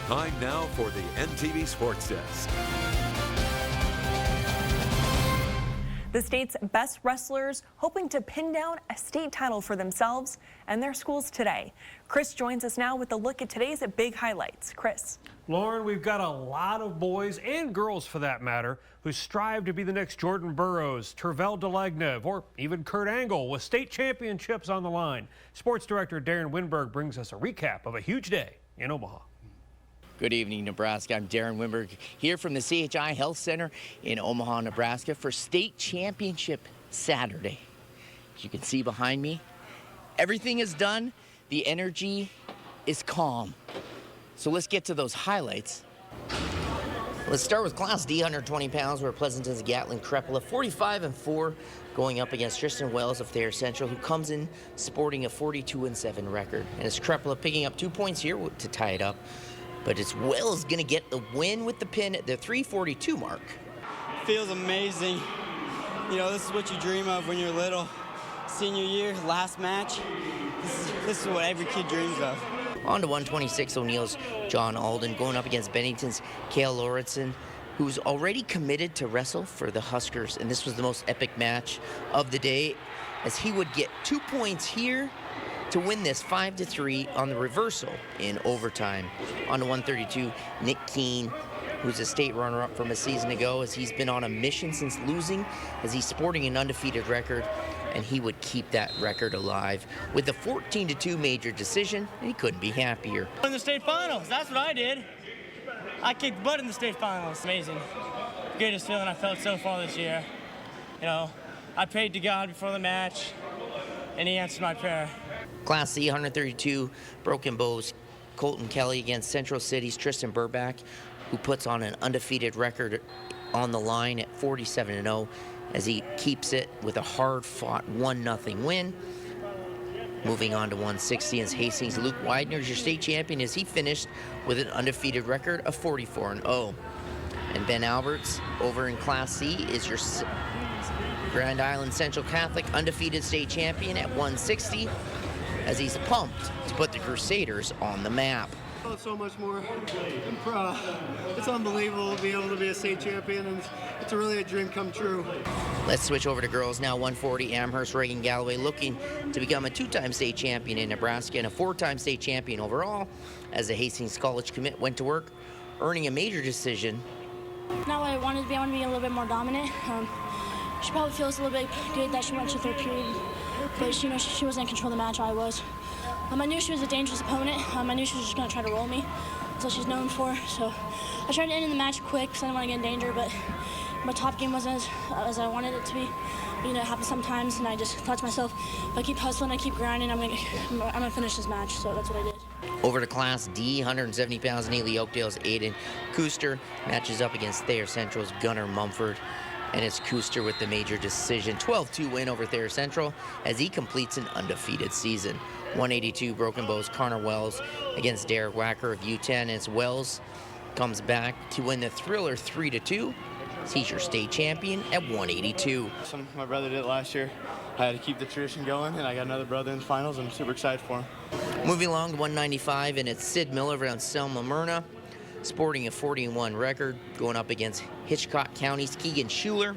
Time now for the NTV Sports Desk. The state's best wrestlers hoping to pin down a state title for themselves and their schools today. Chris joins us now with a look at today's big highlights. Chris. Lauren, we've got a lot of boys and girls, for that matter, who strive to be the next Jordan Burroughs, Tervel Delegnev, or even Kurt Angle, with state championships on the line. Sports director Darren Winberg brings us a recap of a huge day in Omaha. Good evening, Nebraska. I'm Darren Winberg here from the CHI Health Center in Omaha, Nebraska for state championship Saturday. As you can see behind me, everything is done. The energy is calm. So let's get to those highlights. Let's start with Class D, 120 pounds, where Pleasanton's Gatlin Krepala, 45-4, going up against Tristan Wells of Thayer Central, who comes in sporting a 42-7 record. And it's Krepala picking up 2 points here to tie it up. But it's Wells going to get the win with the pin at the 3:42 mark. Feels amazing. You know, this is what you dream of when you're little. Senior year, last match. This is what every kid dreams of. On to 126 O'Neill's John Alden, going up against Bennington's Cale Lauritsen, who's already committed to wrestle for the Huskers. And this was the most epic match of the day, as he would get 2 points here to win this 5-3 on the reversal in overtime. On to 132, Nick Keene, who's a state runner-up from a season ago, as he's been on a mission since losing, as he's sporting an undefeated record, and he would keep that record alive with a 14-2 major decision, and he couldn't be happier. In the state finals, that's what I did. I kicked butt in the state finals. Amazing. Greatest feeling I felt so far this year. You know, I prayed to God before the match, and he answered my prayer. Class C, 132, Broken Bows, Colton Kelly against Central City's Tristan Burback, who puts on an undefeated record on the line at 47-0, as he keeps it with a hard-fought 1-0 win. Moving on to 160 is Hastings' Luke Widener, your state champion, as he finished with an undefeated record of 44-0. And Ben Alberts over in Class C is your Grand Island Central Catholic undefeated state champion at 160, as he's pumped to put the Crusaders on the map. So much more. It's unbelievable to be able to be a state champion, and it's really a dream come true. Let's switch over to girls now. 140, Amherst Reagan Galloway looking to become a 2-time state champion in Nebraska and a 4-time state champion overall, as the Hastings College commit went to work, earning a major decision. Not what I wanted to be. I want to be a little bit more dominant. She probably feels a little bit good that she went to third period, but she wasn't in control of the match. I was. I knew she was a dangerous opponent. I knew she was just going to try to roll me. That's what she's known for. So I tried to end the match quick because I didn't want to get in danger, but my top game wasn't as I wanted it to be. But, you know, it happens sometimes, and I just thought to myself, if I keep hustling, I keep grinding, I'm gonna finish this match. So that's what I did. Over to Class D, 170 pounds, Neely Oakdale's Aiden Kuster matches up against Thayer Central's Gunnar Mumford. And it's Kuster with the major decision, 12-2 win over Thayer Central, as he completes an undefeated season. 182 Broken Bows, Connor Wells against Derek Wacker of U10, as Wells comes back to win the thriller 3-2. He's your state champion at 182. My brother did it last year. I had to keep the tradition going, and I got another brother in the finals. I'm super excited for him. Moving along to 195, and it's Sid Miller around Selma Myrna, sporting a 40-1 record, going up against Hitchcock County's Keegan Schuler.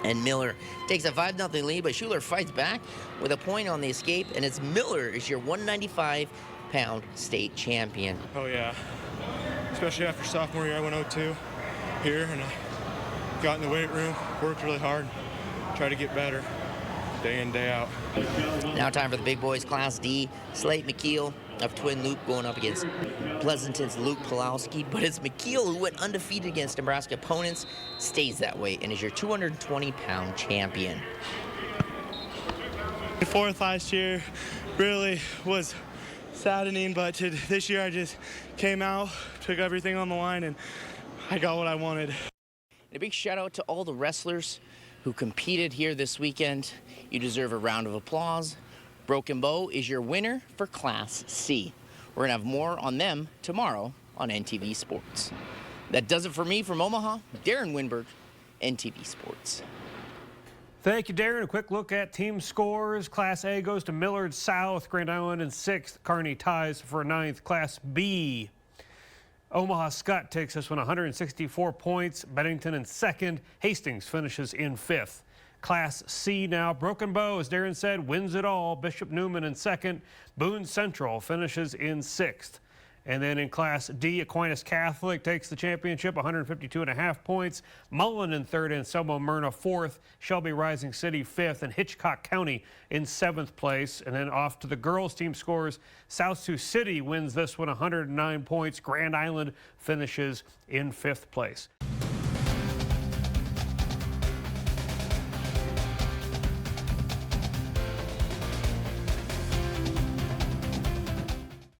And Miller takes a 5-0 lead, but Schuler fights back with a point on the escape, and it's Miller is your 195-pound state champion. Oh yeah, especially after sophomore year, I went 0-2 here, and I got in the weight room, worked really hard, tried to get better day in, day out. Now time for the big boys, Class D. Slate McKeel of Twin Loop going up against Pleasanton's Luke Pulowski, but it's McKeel, who went undefeated against Nebraska opponents, stays that way and is your 220-pound champion. Fourth last year really was saddening, but this year I just came out, took everything on the line, and I got what I wanted. A big shout out to all the wrestlers who competed here this weekend. You deserve a round of applause. Broken Bow is your winner for Class C. We're going to have more on them tomorrow on NTV Sports. That does it for me from Omaha. Darren Winberg, NTV Sports. Thank you, Darren. A quick look at team scores. Class A goes to Millard South, Grand Island in 6th. Kearney ties for 9th. Class B Omaha Scott takes this one 164 points. Bennington in second. Hastings finishes in fifth. Class C now. Broken Bow, as Darren said, wins it all. Bishop Neumann in second. Boone Central finishes in sixth. And then in Class D, Aquinas Catholic takes the championship, 152.5 points. Mullen in third and Selma Myrna fourth. Shelby Rising City fifth and Hitchcock County in seventh place. And then off to the girls team scores. South Sioux City wins this one, 109 points. Grand Island finishes in fifth place.